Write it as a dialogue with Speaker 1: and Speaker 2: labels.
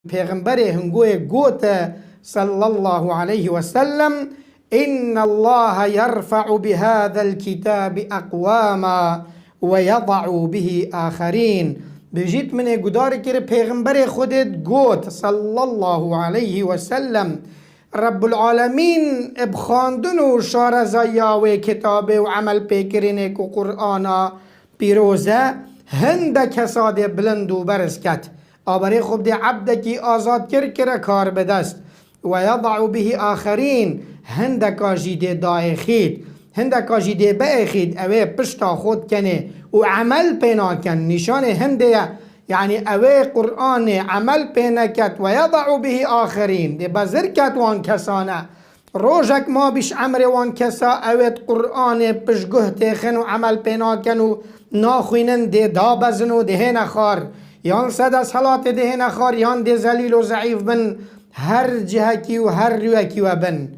Speaker 1: پیغمبر هنگوی گوت صلی الله عليه وسلم إن الله يرفع بهذا الكتاب أقواما ويضع به آخرين. بجيت من قدار كده پیغمبر خودت گوت صلى الله عليه وسلم رب العالمين بخاندن و شارزایا و کتاب و عمل پیکرینه و قرآن پیروزه هند کساد بلند و برز کت آبری خوب دی عبدکی آزاد کر کار بدست و یضع به آخرین هندکا جیده دای خید هندکا جیده بای خید اوه پشتا خود کنه و عمل پینا کن نشان هنده یعنی اوه قرآن عمل پینا کت و یضع به آخرین دی بزر کت وان کسانه روژک ما بیش عمر وان کسا اوه قرآن پشگه تیخن و عمل پینا کن و ناخوینن دی دا بزن و ده نخار یان صد صلات ده نخار یان ده زلیل و ضعیف بن هر جهکی و هر روکی و بن